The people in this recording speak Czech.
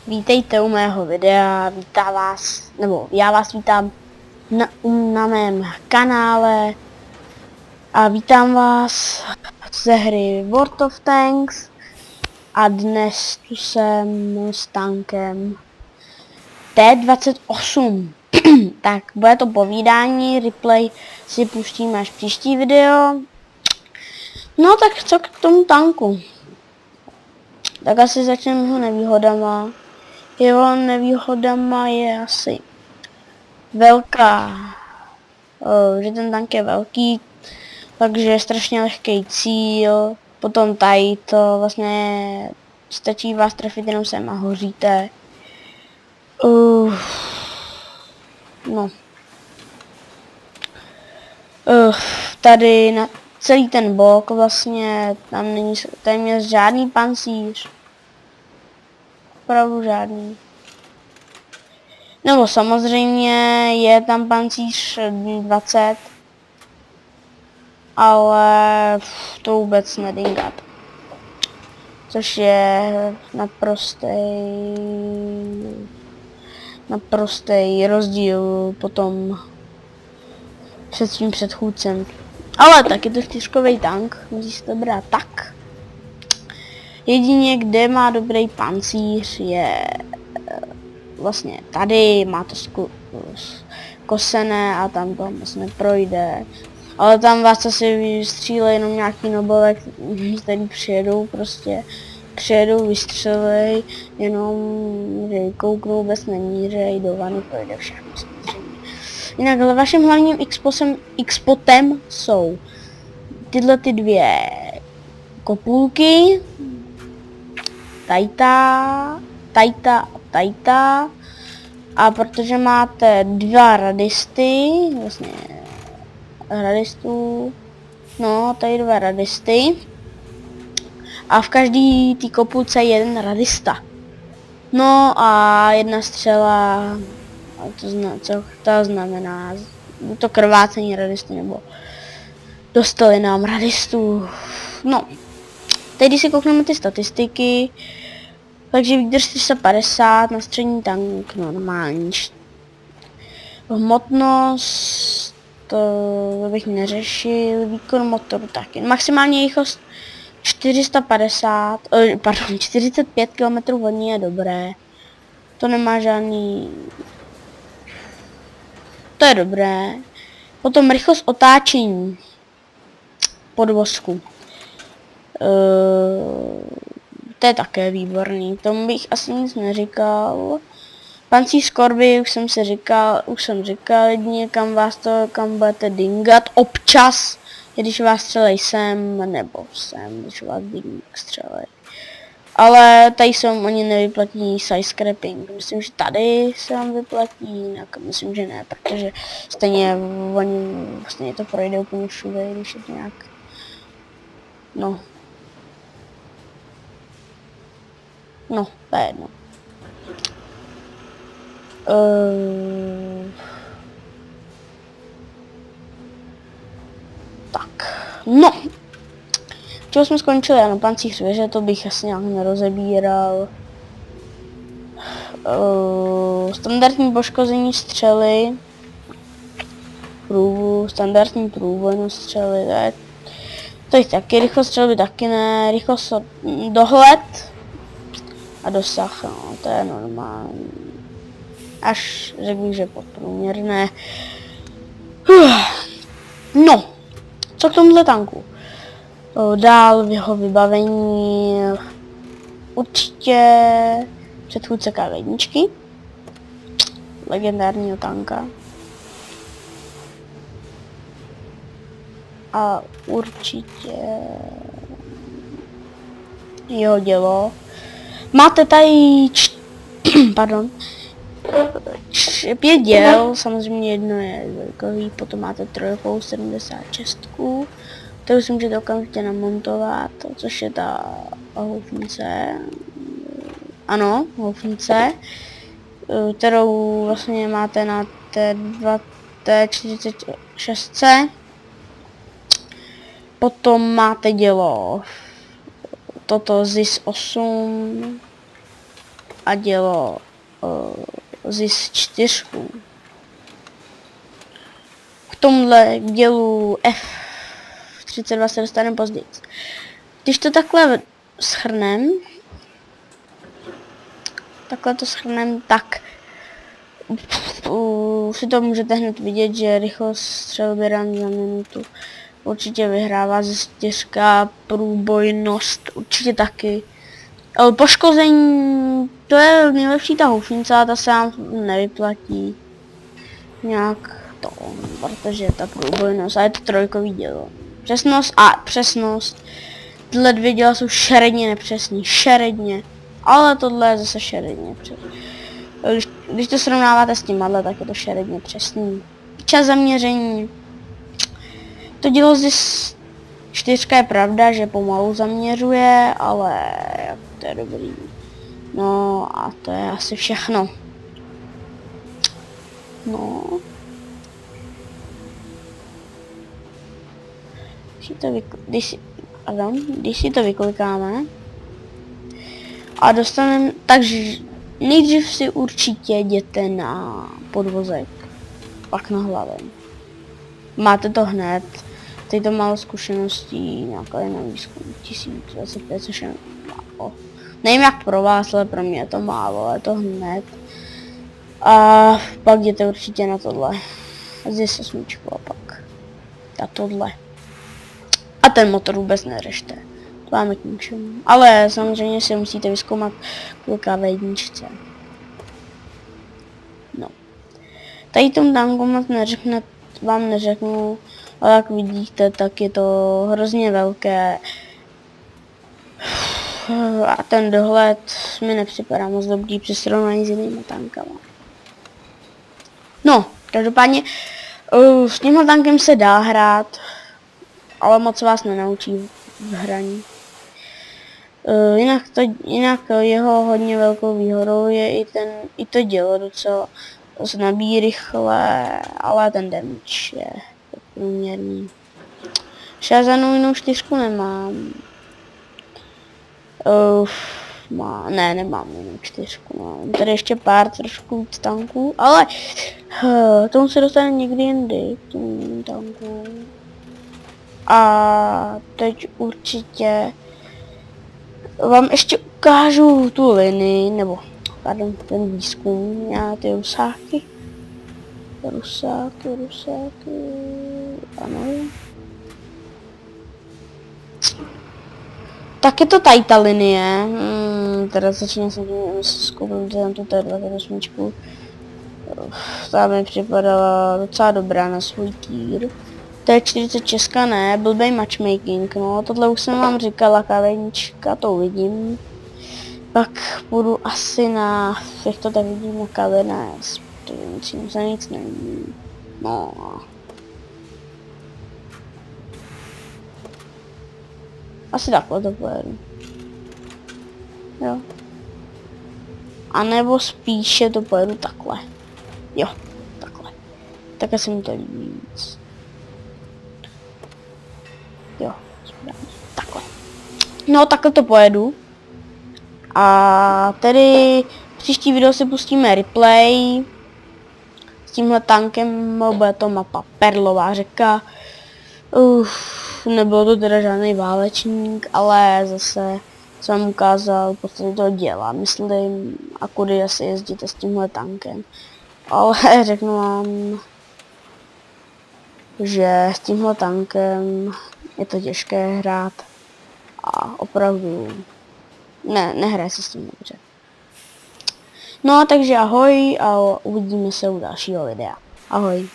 Vítejte u mého videa, vítá vás, nebo já vás vítám na mém kanále a vítám vás ze hry World of Tanks a dnes tu jsem s tankem T28. Tak bude to povídání, replay si pustíme až příští video. No tak co k tomu tanku? Tak asi začneme ho nevýhodama. Jeho nevýhodama je asi velká, že ten tank je velký, takže je strašně lehký cíl. Potom tady to vlastně stačí vás trefit jenom sem a hoříte. No. Tady na celý ten bok vlastně, tam není téměř žádný pancíř. Opravdu žádný. Nebo samozřejmě je tam pancíř 20, ale to vůbec nedingat. Což je naprostý rozdíl potom před svým předchůdcem. Ale tak je to čtyřkový tank, musí se to brát tak. Jedině kde má dobrý pancíř je vlastně tady, má to kosené a tam to moc neprojde. Ale tam vás asi vystřílej jenom nějaký nobelek, který přijedou, vystřelej, jenom že kouknou, vůbec nemířej, do vany projde všechno samozřejmě. Jinak vaším hlavním expotem jsou tyhle ty dvě kopůlky, tajta, a protože máte dva radisty, vlastně radistů, no tady dva radisty a v každý té kopulce je jeden radista. No a jedna střela, co to znamená, to krvácení radisty nebo dostali nám radistů. No, teď když si koukneme ty statistiky, takže výdrž 350 na střední tank normální. Hmotnost to bych neřešil, výkon motoru taky. Maximální rychlost 45 km hodně je dobré. To nemá žádný... To je dobré. Potom rychlost otáčení podvozku. To je také výborný, tomu bych asi nic neříkal. Pancíř korby, už jsem říkal, jedině kam budete dingat, občas, když vás střelej sem, nebo sem, když vás střelej. Ale tady se vám ani nevyplatí side scrapping, myslím, že tady se vám vyplatí, jinak myslím, že ne, protože stejně to projde úplně všude, když je to nějak, no, to je jedno. Tak, no. Čeho jsme skončili? Ano, pancíř věže, to bych asi nějak nerozebíral. Standardní poškození střely. Standardní průbojnost střely, to je taky, rychlost střelby taky ne, rychlost dohled a dosah, no, to je normální. Až řekl bych, že podprůměrné. No, co k tomuhle tanku? Dál v jeho vybavení určitě předchůdce K1, legendárního tanka. A určitě jeho dělo. Máte tady 5 děl, samozřejmě jedno je velkový, potom máte 376, kterou si můžete okamžitě namontovat, což je ta houfnice, ano, houfnice, kterou vlastně máte na T46. Potom máte dělo toto ZIS 8, a dělo ZIS 4. K tomuhle dělu F32 se dostaneme později. Když to takhle shrnem, tak si to můžete hned vidět, že rychlost střelby ran za minutu určitě vyhrává ze 4, průbojnost určitě taky. Poškození, to je nejlepší ta houfnice, a ta se vám nevyplatí nějak to, protože ta průbojnost, a je to trojkový dělo. Přesnost, tyhle 2 děla jsou šeredně nepřesný, ale tohle je zase šeredně přesný. Když to srovnáváte s tímhle, tak je to šeredně přesný. Čas zaměření. To dělo ZIS 4 je pravda, že pomalu zaměřuje, ale to je dobrý. No a to je asi všechno. No. Když si to vyklikáme a dostaneme, takže nejdřív si určitě jděte na podvozek, pak na hlavu. Máte to hned, teď to málo zkušeností, nějaká je na výzkum 1025, což je málo. Nevím jak pro vás, ale pro mě je to málo, ale je to hned. A pak jděte určitě na tohle. ZIS 8 a pak na tohle. A ten motor vůbec neřešte. To máme k ničemu. Ale samozřejmě si musíte vyzkoumat kluka v jedničce. No. Tady tomu tanku moc vám neřeknu, ale jak vidíte, tak je to hrozně velké. A ten dohled mi nepřipadá moc dobrý při srovnání s jinými tankama. No, každopádně s tímhle tankem se dá hrát, ale moc vás nenaučí v hraní. Jinak jeho hodně velkou výhodou je i to dělo docela. To se nabíjí rychle, ale ten damage je průměrný. Šazanu jinou 4 nemám. Nemám jinou 4. Mám tady ještě pár trošku víc tanků, ale tomu se dostane někdy jindy, k těm tankům. A teď určitě vám ještě ukážu tu linii, nebo pardon, ten výzkum, já ty rusáky, ano. Tak je to tady ta linie, teda začíná se zkoupit tam tu T28. Ta mi připadala docela dobrá na svůj týr. T46 ne, blbej matchmaking, no tohle už jsem vám říkala, kavenička, to uvidím. Pak půjdu asi na, jak to tak vidím, na Kavenes, protože se nic nevidím. No. Asi takhle to pojedu. Jo. A nebo spíše to pojedu takhle. Jo, takhle. Tak asi mi to líbí víc. Jo, správně. Takhle. No, takhle to pojedu. A tedy příští video si pustíme replay s tímhle tankem, bude to mapa Perlová řeka. Nebylo to teda žádný válečník, ale zase jsem vám ukázal podstatě to dělá, myslím, a kudy asi jezdíte s tímhle tankem. Ale řeknu vám, že s tímhle tankem je to těžké hrát a opravdu nehraje se s tím dobře. No takže ahoj a uvidíme se u dalšího videa. Ahoj.